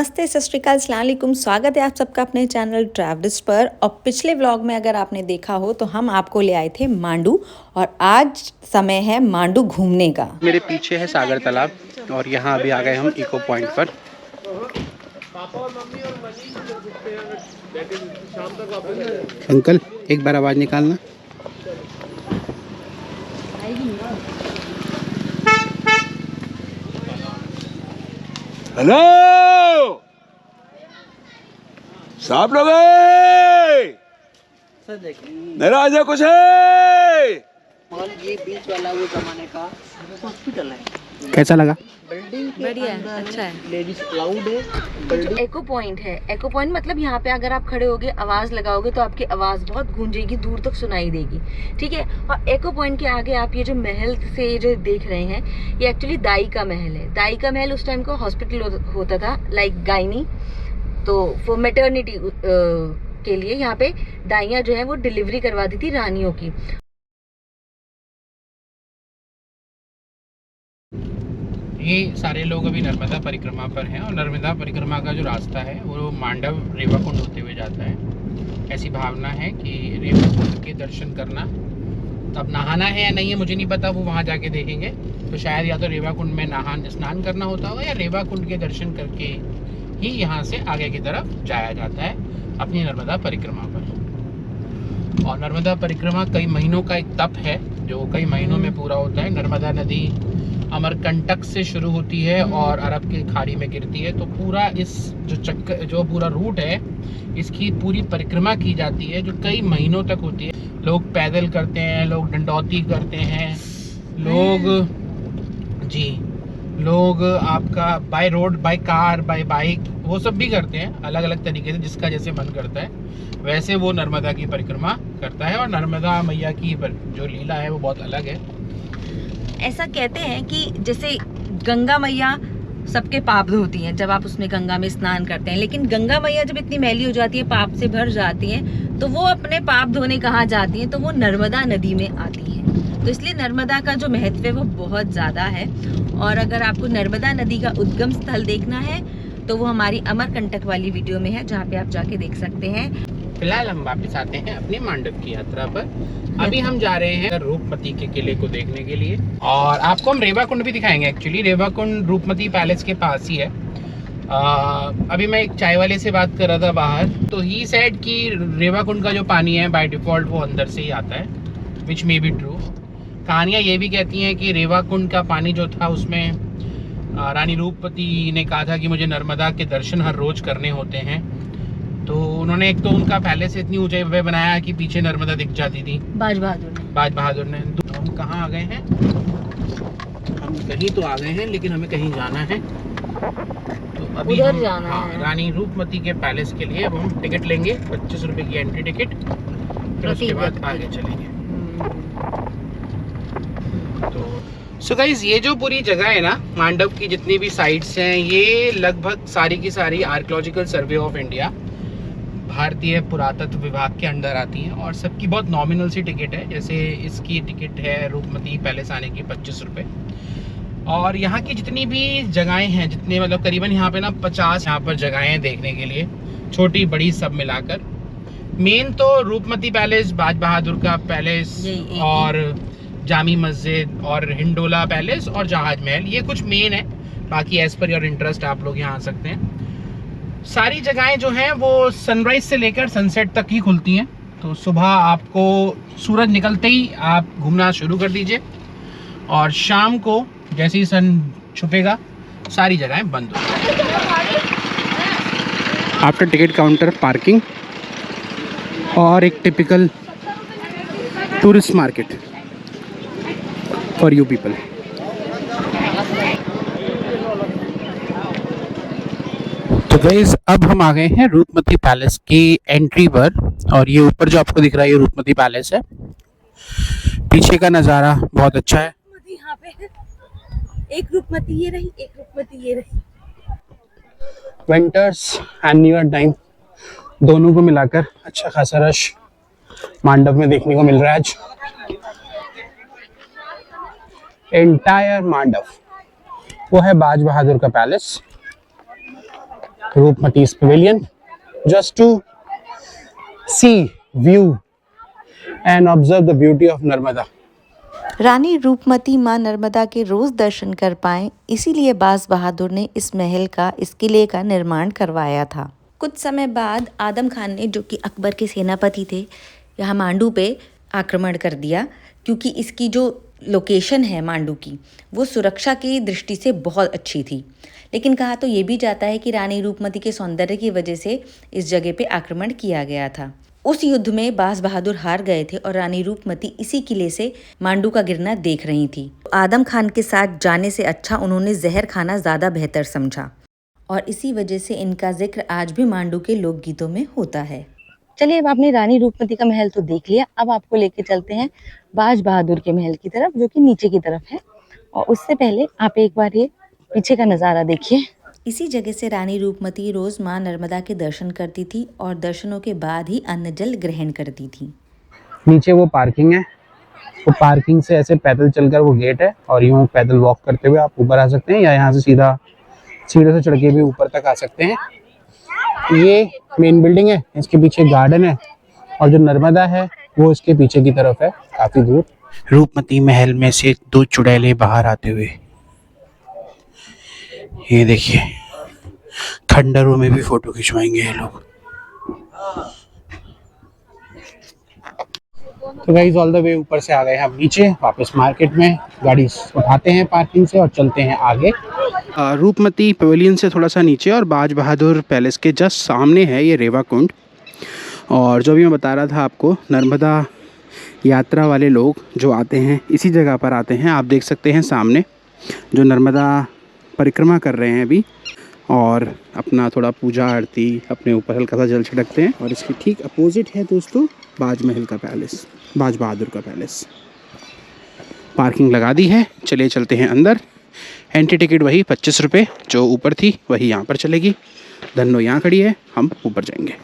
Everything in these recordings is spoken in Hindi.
नमस्ते, सत श्री अकाल, अस्सलाम वालेकुम। स्वागत है आप सबका अपने चैनल ट्रैवलिस्ट पर। और पिछले व्लॉग में अगर आपने देखा हो तो हम आपको ले आए थे मांडू और आज समय है मांडू घूमने का। मेरे पीछे है सागर तालाब और यहाँ अभी आ गए हम इको पॉइंट पर। अंकल एक बार आवाज़ निकालना। हेलो साहब लोग मेरा आज कुछ है। और ये बीच वाला वो जमाने का हॉस्पिटल है। कैसा लगा? बिल्डिंग बढ़िया है, अच्छा है। लेडीज क्लाउड है। जो एको पॉइंट है, एको पॉइंट मतलब यहाँ पे अगर आप खड़े होगे आवाज लगाओगे तो आपकी आवाज बहुत गूंजेगी, दूर तक सुनाई देगी, ठीक है। और एको पॉइंट के आगे आप ये जो महल से जो देख रहे हैं ये एक्चुअली दाई का महल है। दाई का महल उस टाइम को हॉस्पिटल होता था, लाइक गायनी, तो फॉर मैटरनिटी के लिए यहाँ पे दाइयाँ जो है वो डिलीवरी करवाती थी रानियों की। ये सारे लोग अभी नर्मदा परिक्रमा पर हैं और नर्मदा परिक्रमा का जो रास्ता है वो मांडव रेवा कुंड होते हुए जाता है। ऐसी भावना है कि रेवा कुंड के दर्शन करना, अब नहाना है या नहीं है मुझे नहीं पता, वो वहाँ जाके देखेंगे। तो शायद या तो रेवा कुंड में स्नान करना होता होगा या रेवा कुंड के दर्शन करके ही यहाँ से आगे की तरफ जाया जाता है अपनी नर्मदा परिक्रमा पर। और नर्मदा परिक्रमा कई महीनों का एक तप है जो कई महीनों में पूरा होता है। नर्मदा नदी अमरकंटक से शुरू होती है और अरब की खाड़ी में गिरती है, तो पूरा इस जो पूरा रूट है इसकी पूरी परिक्रमा की जाती है जो कई महीनों तक होती है। लोग पैदल करते हैं, लोग डंडौती करते हैं, लोग आपका by road, by car, by bike, वो सब भी करते हैं अलग अलग तरीके से, जिसका जैसे मन करता है वैसे वो नर्मदा की परिक्रमा करता है। और नर्मदा मैया की जो लीला है वो बहुत अलग है। ऐसा कहते हैं कि जैसे गंगा मैया सबके पाप धोती हैं जब आप उसमें गंगा में स्नान करते हैं, लेकिन गंगा मैया जब इतनी मैली हो जाती है, पाप से भर जाती हैं, तो वो अपने पाप धोने कहाँ जाती हैं, तो वो नर्मदा नदी में आती हैं। तो इसलिए नर्मदा का जो महत्व है वो बहुत ज़्यादा है। और अगर आपको नर्मदा नदी का उद्गम स्थल देखना है तो वो हमारी अमरकंटक वाली वीडियो में है, जहाँ पे आप जाके देख सकते हैं। फिलहाल हम वापस आते हैं अपनी मांडव की यात्रा पर। अभी हम जा रहे हैं रूपमती के किले को देखने के लिए और आपको हम रेवा कुंड भी दिखाएंगे। एक्चुअली रेवा कुंड रूपमती पैलेस के पास ही है। अभी मैं एक चाय वाले से बात कर रहा था बाहर, तो ही सेड कि रेवा कुंड का जो पानी है बाय डिफॉल्ट वो अंदर से ही आता है, विच मे बी ट्रू। कहानियाँ ये भी कहती हैं कि रेवा कुंड का पानी जो था उसमें रानी रूपमती ने कहा था कि मुझे नर्मदा के दर्शन हर रोज करने होते हैं, तो उन्होंने एक तो उनका पहले से इतनी ऊंचाई पे बनाया कि पीछे नर्मदा दिख जाती थी। बाज बहादुर ने। तो हम कहाँ आ गए हैं? हम कहीं तो आ गए हैं लेकिन हमें कहीं जाना है, तो अभी उधर हम जाना है। रानी रूपमती के पैलेस के लिए अब हम टिकट लेंगे, 25 रुपए की एंट्री टिकट, फिर उसके बाद आगे चलेंगे। तो सो गाइस, ये जो पूरी जगह है ना मांडव की, जितनी भी साइट्स हैं, ये लगभग सारी की सारी आर्कियोलॉजिकल सर्वे ऑफ इंडिया, भारतीय पुरातत्व विभाग के अंडर आती हैं और सबकी बहुत नॉमिनल सी टिकट है। जैसे इसकी टिकट है रूपमती पैलेस आने की 25 रुपये। और यहाँ की जितनी भी जगहें हैं, जितने मतलब करीबन यहाँ पे ना 50 यहाँ पर जगहें हैं देखने के लिए, छोटी बड़ी सब मिलाकर। मेन तो रूपमती पैलेस, बाज बहादुर का पैलेस और जामी मस्जिद और हिंडोला पैलेस और जहाज महल, ये कुछ मेन है। बाकी एज पर योर इंटरेस्ट आप लोग यहाँ आ सकते हैं। सारी जगहें जो हैं वो सनराइज से लेकर सनसेट तक ही खुलती हैं, तो सुबह आपको सूरज निकलते ही आप घूमना शुरू कर दीजिए और शाम को जैसे ही सन छुपेगा सारी जगहें बंद हो जाएंगी। आफ्टर टिकट काउंटर पार्किंग और एक typical tourist market for you people. तो गाइस, अब हम आ गए हैं रूपमती पैलेस की एंट्री पर और ये ऊपर जो आपको दिख रहा है ये रूपमती पैलेस है। पीछे का नज़ारा बहुत अच्छा है। यहाँ पे एक रूपमती ये रही, एक रूपमती ये रही। Winters and new year time दोनों को मिलाकर अच्छा खासा रश मांडव में देखने को मिल रहा है आज। एंटायर मांडव वो है बाज बहादुर का palace. Rupmati pavilion just to see view and observe the beauty of Narmada. रानी रूपमती माँ नर्मदा के रोज दर्शन कर पाएं, इसीलिए बाज बहादुर ने इस महल का, इस किले का निर्माण करवाया था। कुछ समय बाद आदम खान ने, जो कि अकबर के सेनापति थे, यहाँ मांडू पे आक्रमण कर दिया, क्योंकि इसकी जो लोकेशन है मांडू की, वो सुरक्षा की दृष्टि से बहुत अच्छी थी। लेकिन कहा तो ये भी जाता है कि रानी रूपमती के सौंदर्य की वजह से इस जगह पे आक्रमण किया गया था। उस युद्ध में बाज बहादुर हार गए थे और रानी रूपमती इसी किले से मांडू का गिरना देख रही थी। आदम खान के साथ जाने से अच्छा उन्होंने जहर खाना ज़्यादा बेहतर समझा, और इसी वजह से इनका जिक्र आज भी मांडू के लोकगीतों में होता है। चलिए, अब आपने रानी रूपमती का महल तो देख लिया, अब आपको लेके चलते हैं बाज बहादुर के महल की तरफ, जो कि नीचे की तरफ है। और उससे पहले आप एक बार ये पीछे का नज़ारा देखिए। इसी जगह से रानी रूपमती रोज माँ नर्मदा के दर्शन करती थी और दर्शनों के बाद ही अन्न जल ग्रहण करती थी। नीचे वो पार्किंग है, वो पार्किंग से ऐसे पैदल चलकर वो गेट है, और यूँ पैदल वॉक करते हुए आप ऊपर आ सकते हैं, या यहाँ से सीधा सीढ़े से चढ़ के भी ऊपर तक आ सकते हैं। ये मेन बिल्डिंग है, इसके पीछे गार्डन है, और जो नर्मदा है वो इसके पीछे की तरफ है, काफी दूर। रूपमती महल में से 2 चुड़ैले बाहर आते हुए, ये देखिए, खंडरों में भी फोटो खिंचवाएंगे ये लोग। तो गाइस ऑल द वे ऊपर से आ गए हम नीचे, वापस मार्केट में गाड़ी उठाते हैं पार्किंग से और चलते हैं आगे। रूपमती पवेलियन से थोड़ा सा नीचे और बाज बहादुर पैलेस के जस्ट सामने है ये रेवा कुंड। और जो भी मैं बता रहा था आपको, नर्मदा यात्रा वाले लोग जो आते हैं इसी जगह पर आते हैं। आप देख सकते हैं सामने जो नर्मदा परिक्रमा कर रहे हैं अभी, और अपना थोड़ा पूजा आरती, अपने ऊपर हल्का सा जल छिड़कते हैं। और इसके ठीक अपोजिट है दोस्तों बाज महल का पैलेस, बाज बहादुर का पैलेस। पार्किंग लगा दी है, चलिए चलते हैं अंदर। एंट्री टिकट वही 25 रुपये जो ऊपर थी, वही यहाँ पर चलेगी। धन्नो यहाँ खड़ी है, हम ऊपर जाएंगे।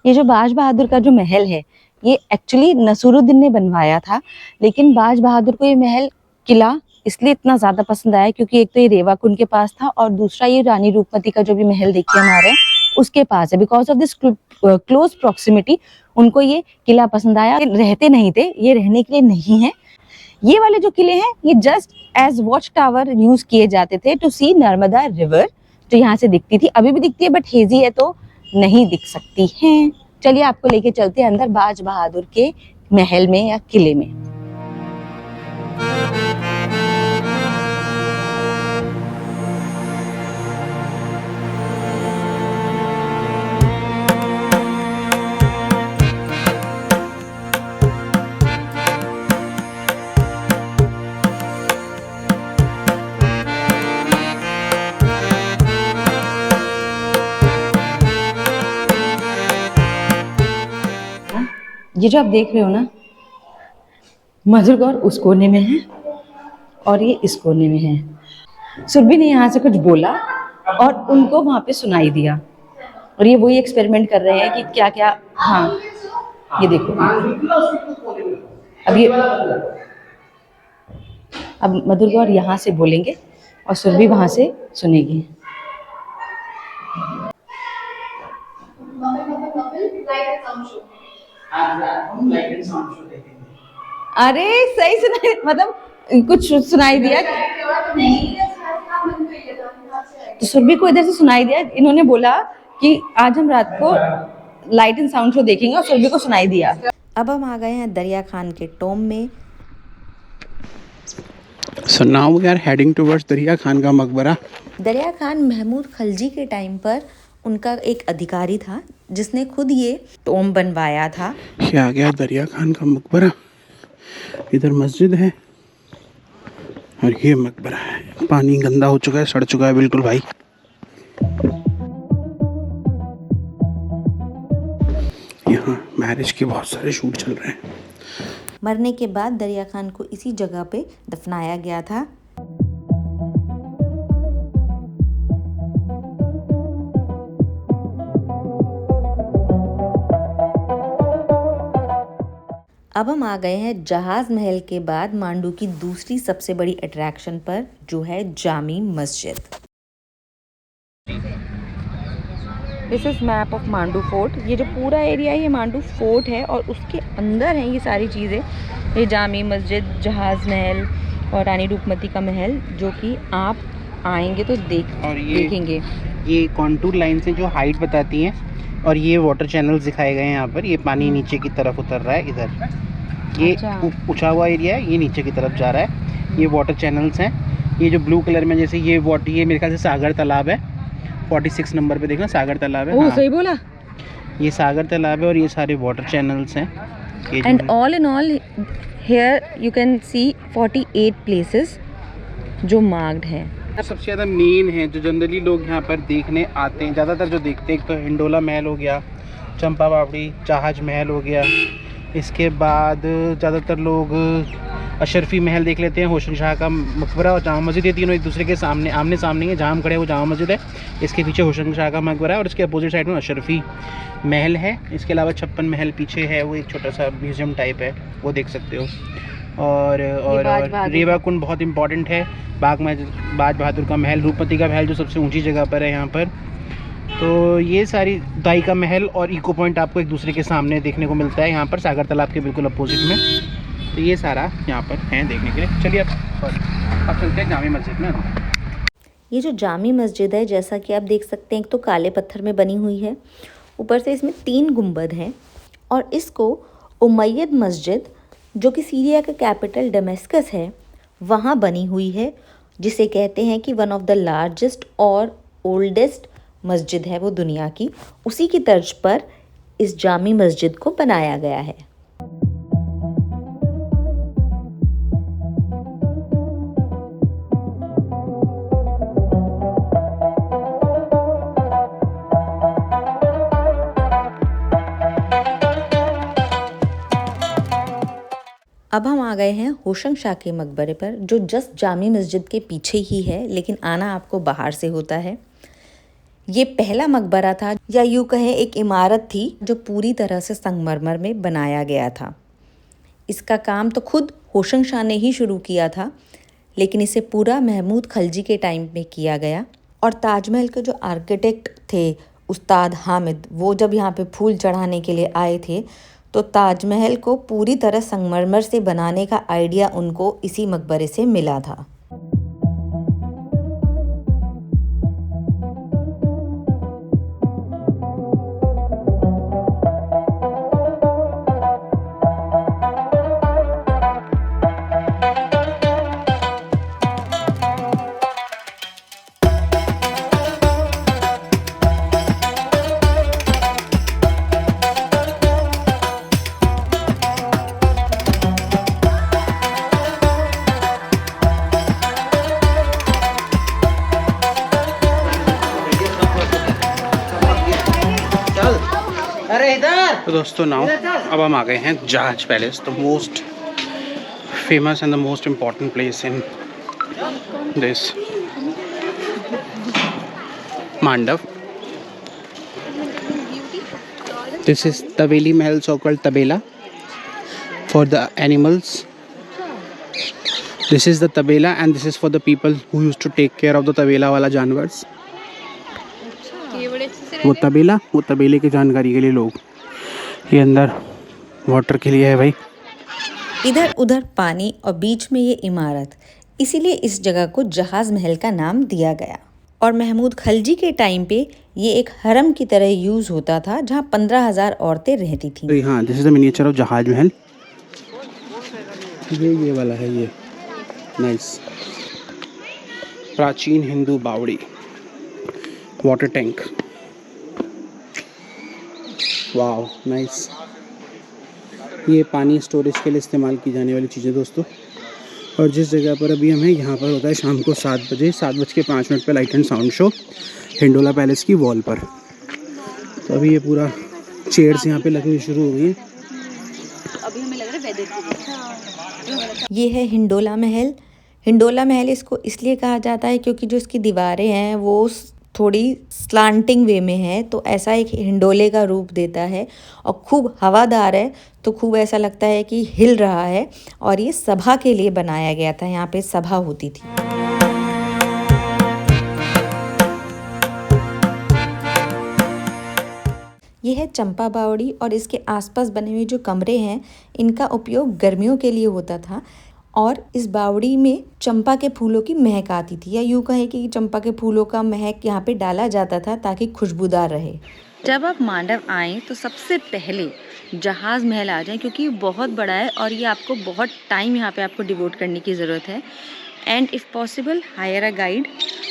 ये जो बाज बहादुर का जो महल है, ये एक्चुअली नसीरुद्दीन ने बनवाया था, लेकिन बाज बहादुर को ये महल किला इसलिए इतना ज़्यादा पसंद आया क्योंकि एक तो ये रेवा कुंड के पास था, और दूसरा ये रानी रूपमती का जो भी महल देखिए हमारे उसके पास है। Because of this close proximity उनको ये किला पसंद आया। रहते नहीं थे, ये रहने के लिए नहीं है। ये वाले जो किले हैं ये just as watch tower use किए जाते थे टू सी नर्मदा रिवर, जो यहाँ से दिखती थी, अभी भी दिखती है बट हेजी है तो नहीं दिख सकती हैं। चलिए आपको लेके चलते हैं अंदर बाज बहादुर के महल में या किले में। ये जो आप देख रहे हो ना, मधुर गौर उस कोने में है और ये इस कोने में है। सुरभि ने यहाँ से कुछ बोला और उनको वहाँ पे सुनाई दिया, और ये वही एक्सपेरिमेंट कर रहे हैं कि क्या क्या। हाँ ये देखो, अब मधुर गौर यहाँ से बोलेंगे और सुरभि वहाँ से सुनेगी। अरे सही सुनाई, मतलब कुछ सुनाई दिया तो सुरभि को इधर से सुनाई दिया। इन्होंने बोला कि आज हम रात को लाइट एंड साउंड शो देखेंगे, और सुरभि को सुनाई दिया। अब हम आ गए हैं दरिया खान के टॉम में। So now we are heading towards दरिया खान का मकबरा। दरिया खान महमूद खलजी के टाइम पर उनका एक अधिकारी था जिसने खुद ये टॉम बनवाया था। ये आ गया दरिया खान का मकबरा। इधर मस्जिद है और ये मकबरा है। पानी गंदा हो चुका है, सड़ चुका है बिल्कुल भाई। यहाँ मैरिज के बहुत सारे शूट चल रहे हैं। मरने के बाद दरिया खान को इसी जगह पे दफनाया गया था। अब हम आ गए हैं जहाज महल के बाद मांडू की दूसरी सबसे बड़ी अट्रैक्शन पर, जो है जामी मस्जिद। This is map of Mandu fort. ये जो पूरा एरिया है ये मांडू फोर्ट है और उसके अंदर हैं ये सारी चीज़ें, ये जामी मस्जिद, जहाज महल और रानी रूपमती का महल, जो कि आप आएंगे तो देखेंगे। ये कॉन्टूर लाइन से जो हाइट बताती हैं, और ये वाटर चैनल्स दिखाए गए हैं यहाँ पर। ये पानी नीचे की तरफ उतर रहा है इधर, ये ऊंचा हुआ एरिया है, ये नीचे की तरफ जा रहा है। ये वाटर चैनल्स हैं। ये जो ब्लू कलर में जैसे ये वाटर, ये मेरे ख्याल से सागर तालाब है। 46 नंबर पे देखना सागर तालाब है। सही बोला। ये सागर तालाब है और ये सारे वाटर चैनल्स हैं। And all in all here you can see 48 places जो मार्क्ड है। सबसे ज़्यादा मेन है जो जनरली लोग यहाँ पर देखने आते हैं, ज़्यादातर जो देखते हैं, एक तो हिंडोला महल हो गया, चंपा बावड़ी, जहाज महल हो गया। इसके बाद ज़्यादातर लोग अशरफी महल देख लेते हैं, होशन शाह का मकबरा और जामा मस्जिद। ये तीनों एक दूसरे के सामने आमने सामने हैं। जहाँ हम खड़े हैं वो जामा मस्जिद है, इसके पीछे होशन शाह का मकबरा है और इसके अपोजिट साइड में अशरफी महल है। इसके अलावा 56 महल पीछे है, वो एक छोटा सा म्यूज़ियम टाइप है, वो देख सकते हो। और रेवा कुंड बहुत इंपॉर्टेंट है। बाग बहादुर का महल, रूपमती का महल जो सबसे ऊंची जगह पर है यहाँ पर। तो ये सारी दाई का महल और इको पॉइंट आपको एक दूसरे के सामने देखने को मिलता है यहाँ पर, सागर तालाब के बिल्कुल अपोजिट में। तो ये सारा यहाँ पर है देखने के लिए। चलिए अब चलते हैं जामी मस्जिद में। ये जो जामी मस्जिद है, जैसा कि आप देख सकते हैं, एक तो काले पत्थर में बनी हुई है, ऊपर से इसमें 3 गुंबद हैं, और इसको उमैयद मस्जिद, जो कि सीरिया का कैपिटल दमिश्क है, वहाँ बनी हुई है, जिसे कहते हैं कि वन ऑफ द लार्जेस्ट और ओल्डेस्ट मस्जिद है वो दुनिया की। उसी की तर्ज पर इस जामी मस्जिद को बनाया गया है। अब हम आ गए हैं होशंग शाह के मकबरे पर, जो जस्ट जामी मस्जिद के पीछे ही है, लेकिन आना आपको बाहर से होता है। ये पहला मकबरा था, या यूँ कहें एक इमारत थी, जो पूरी तरह से संगमरमर में बनाया गया था। इसका काम तो खुद होशंग शाह ने ही शुरू किया था, लेकिन इसे पूरा महमूद खलजी के टाइम में किया गया। और ताजमहल के जो आर्किटेक्ट थे उस्ताद हामिद, वो जब यहाँ पे फूल चढ़ाने के लिए आए थे, तो ताजमहल को पूरी तरह संगमरमर से बनाने का आइडिया उनको इसी मकबरे से मिला था। तो दोस्तों नाउ अब हम आ गए हैं Jahaz palace, the most famous and the most important place in this Mandav. This is Taveli Mahal, so called tabela for the animals. This is the tabela and this is for the people who used to take care of the tabela वाला जानवर्स। वो तबेला, वो तबेले की जानकारी के लिए लोग, ये अंदर वाटर के लिए है भाई। इधर उधर पानी और बीच में ये इमारत, इसीलिए इस जगह को जहाज महल का नाम दिया गया। और महमूद खलजी के टाइम पे ये एक हरम की तरह यूज होता था, जहाँ 15,000 औरतें रहती थी। तो हाँ, this is the miniature of जहाज महल। ये वाला है, ये नाइस प्राचीन हिंदू बावड़ी, वाटर टैंक, वाओ नाइस। ये पानी स्टोरेज के लिए इस्तेमाल की जाने वाली चीज़ें दोस्तों। और जिस जगह पर अभी हम हैं, यहाँ पर होता है शाम को 7 बजे 7:05 पे light and sound show Hindola palace की वॉल पर। तो अभी ये पूरा चेयर्स यहाँ पे लगनी शुरू हो गई हैं। अभी हमें लग रहा है ये है हिंडोला महल। हिंडोला महल इसको इसलिए कहा जाता है क्योंकि जो इसकी दीवारें हैं वो थोड़ी स्लांटिंग वे में है, तो ऐसा एक हिंडोले का रूप देता है और खूब हवादार है, तो खूब ऐसा लगता है कि हिल रहा है। और ये सभा के लिए बनाया गया था, यहाँ पे सभा होती थी। यह है चंपा बावड़ी और इसके आसपास बने हुए जो कमरे हैं, इनका उपयोग गर्मियों के लिए होता था। और इस बावड़ी में चंपा के फूलों की महक आती थी, या यूँ कहें कि चंपा के फूलों का महक यहाँ पे डाला जाता था ताकि खुशबूदार रहे। जब आप मांडव आएँ तो सबसे पहले जहाज़ महल आ जाएं, क्योंकि ये बहुत बड़ा है और ये आपको बहुत टाइम यहाँ पे आपको डिवोट करने की ज़रूरत है। And if possible higher a guide,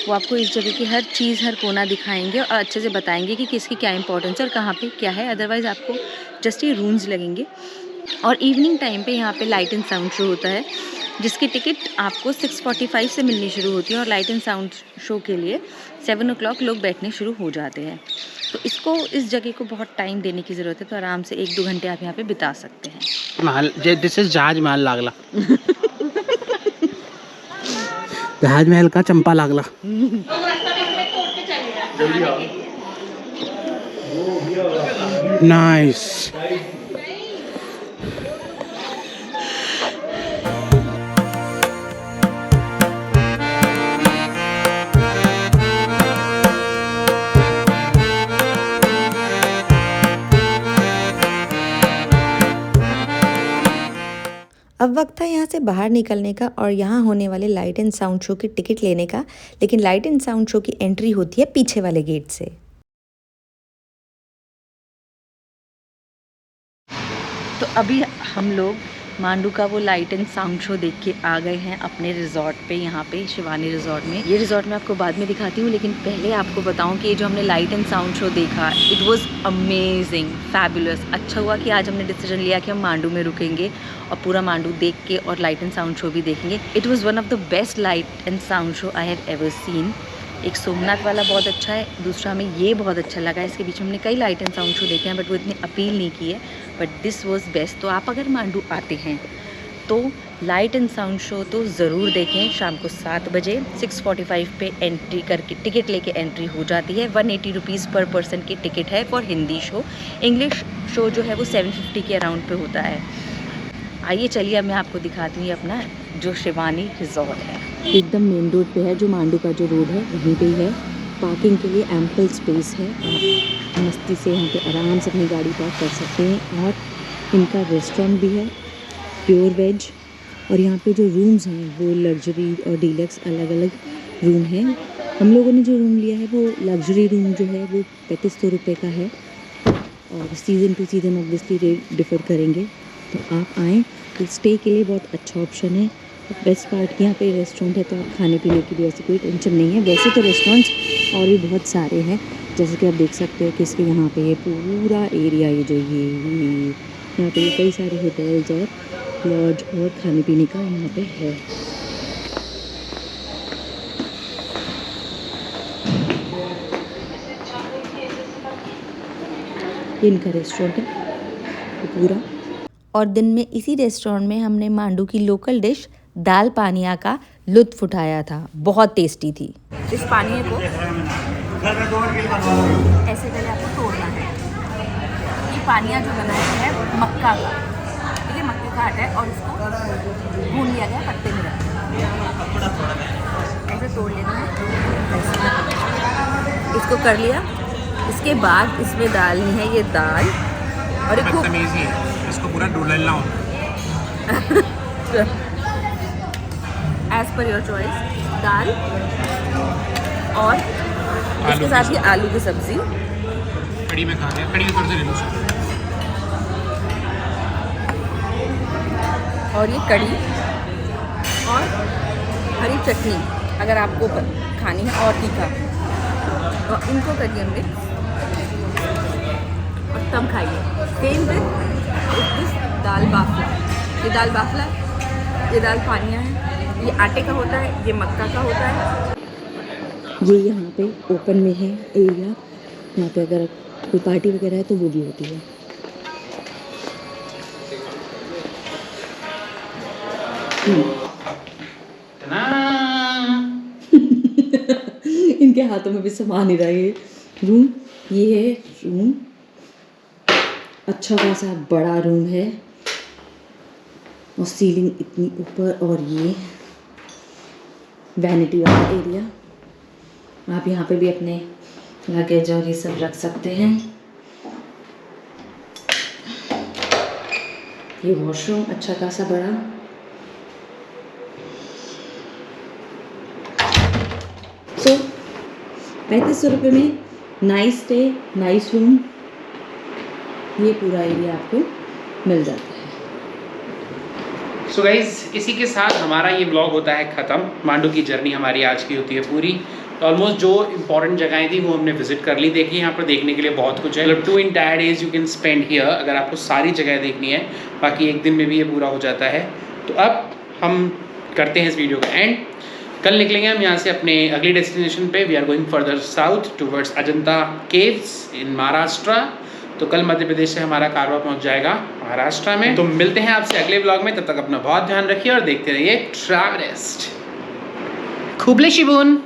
वो आपको इस जगह की हर चीज़, हर कोना दिखाएंगे और अच्छे से बताएंगे कि किसकी क्या इंपॉर्टेंस है और कहाँ पे क्या है। अदरवाइज़ आपको जस्ट ये रूम्स लगेंगे। और इवनिंग टाइम पे यहाँ पे लाइट एंड साउंड शो होता है, जिसकी टिकट आपको 6:45 से मिलनी शुरू होती है और लाइट एंड साउंड शो के लिए 7 o'clock लोग बैठने शुरू हो जाते हैं। तो इसको, इस जगह को बहुत टाइम देने की ज़रूरत है, तो आराम से 1-2 घंटे आप यहाँ पे बिता सकते हैं। महल दिस इज जहाज महल लागला। जहाज महल का चंपा लागला। नाइस। अब वक्त था यहाँ से बाहर निकलने का और यहाँ होने वाले लाइट एंड साउंड शो की टिकट लेने का। लेकिन लाइट एंड साउंड शो की एंट्री होती है पीछे वाले गेट से। तो अभी हम लोग मांडू का वो लाइट एंड साउंड शो देख के आ गए हैं अपने रिजॉर्ट पे, यहाँ पे शिवानी रिजॉर्ट में। ये रिजॉर्ट मैं आपको बाद में दिखाती हूँ, लेकिन पहले आपको बताऊँ कि ये जो हमने लाइट एंड साउंड शो देखा, इट वाज अमेजिंग, फैबुलस। अच्छा हुआ कि आज हमने डिसीजन लिया कि हम मांडू में रुकेंगे और पूरा मांडू देख के और लाइट एंड साउंड शो भी देखेंगे। It was one of the best light and sound show I have ever seen. एक सोमनाथ वाला बहुत अच्छा है, दूसरा हमें ये बहुत अच्छा लगा। इसके बीच में हमने कई लाइट एंड साउंड शो देखे हैं, बट वो इतनी अपील नहीं की है, बट दिस वाज बेस्ट। तो आप अगर मांडू आते हैं तो लाइट एंड साउंड शो तो ज़रूर देखें। शाम को 7 बजे 6:45 पे एंट्री करके टिकट लेके एंट्री हो जाती है। 180 रुपीज़ पर पर्सन की टिकट है for Hindi show. English show जो है वो 750 के अराउंड पे होता है। आइए चलिए अब मैं आपको दिखाती हूँ अपना जो शिवानी रिजॉर्ट है। एकदम मेन रोड पे है, जो मांडू का जो रोड है वहीं पे ही है। पार्किंग के लिए एम्पल स्पेस है, आप मस्ती से यहाँ पे आराम से अपनी गाड़ी पार्क कर सकते हैं। और इनका रेस्टोरेंट भी है, प्योर वेज। और यहाँ पे जो रूम्स हैं वो लग्जरी और डीलक्स अलग अलग रूम हैं। हम लोगों ने जो रूम लिया है वो लग्जरी रूम जो है वो 3500 रुपये का है, और season two season obviously rate differ करेंगे। तो आप आएँ तो स्टे के लिए बहुत अच्छा ऑप्शन है। बेस्ट पार्ट यहाँ पे रेस्टोरेंट है, तो आप खाने पीने की भी ऐसी कोई टेंशन नहीं है। वैसे तो रेस्टोरेंट्स और भी बहुत सारे हैं, जैसे कि आप देख सकते हो कि इसके यहाँ पे ये पूरा एरिया, ये जो ये यहाँ पे कई सारे होटल्स और लॉज और खाने पीने का यहाँ पे है। इनका रेस्टोरेंट है पूरा। और दिन में इसी रेस्टोरेंट में हमने मांडू की लोकल डिश दाल पानिया का लुत्फ़ उठाया था, बहुत टेस्टी थी। इस पानिया को ऐसे पहले आपको तोड़ना है। ये पानिया जो बनाया है मक्का का, ठीक है, मक्के का आटा है और इसको भून लिया गया पत्ते में रख ऐसे तोड़ लेना है। इसको कर लिया, इसके बाद इसमें डालनी है ये दाल और एक खूब इसको पूरा डोलना हो एज पर योर चॉइस, दाल और इसके साथ ये आलू की सब्जी। कड़ी में खा गया, कड़ी ऊपर से ले लो और ये कड़ी और हरी चटनी अगर आपको खानी है, और तीखा, और इनको करिए मिक्स और तब खाइए। सेम विद दिस दाल बाफला। ये दाल बाफला, ये दाल पानिया है, ये आटे का होता है, ये मक्का का होता है। ये यहाँ पे ओपन में है एरिया, यहाँ पे अगर कोई पार्टी वगैरह है तो वो भी होती है। इनके हाथों में भी सामान नहीं रहा। ये रूम, ये है रूम, अच्छा खासा बड़ा रूम है और सीलिंग इतनी ऊपर, और ये वैनिटी वाला एरिया। आप यहाँ पे भी अपने लगेज और ये सब रख सकते हैं। ये वॉशरूम अच्छा खासा बड़ा। सो 3500 रुपये में नाइस स्टे, नाइस रूम, ये पूरा एरिया आपको मिल जाता है। सो गाइज, इसी के साथ हमारा ये ब्लॉग होता है ख़त्म। मांडू की जर्नी हमारी आज की होती है पूरी। ऑलमोस्ट जो इंपॉर्टेंट जगहें थी वो हमने विजिट कर ली। देखिए यहाँ पर देखने के लिए बहुत कुछ है। मतलब 2 entire days you can spend here अगर आपको सारी जगह देखनी है। बाकी एक दिन में भी ये पूरा हो जाता है। तो अब हम करते हैं इस वीडियो का एंड। कल निकलेंगे हम यहाँ से अपने अगली डेस्टिनेशन पे। We are going further south towards Ajanta caves in Maharashtra. तो कल मध्य प्रदेश से हमारा कारवा पहुँच जाएगा महाराष्ट्र में। तो मिलते हैं आपसे अगले ब्लॉग में। तब तक अपना बहुत ध्यान रखिए और देखते रहिए ट्रैवलिस्ट। खुबले शिबून।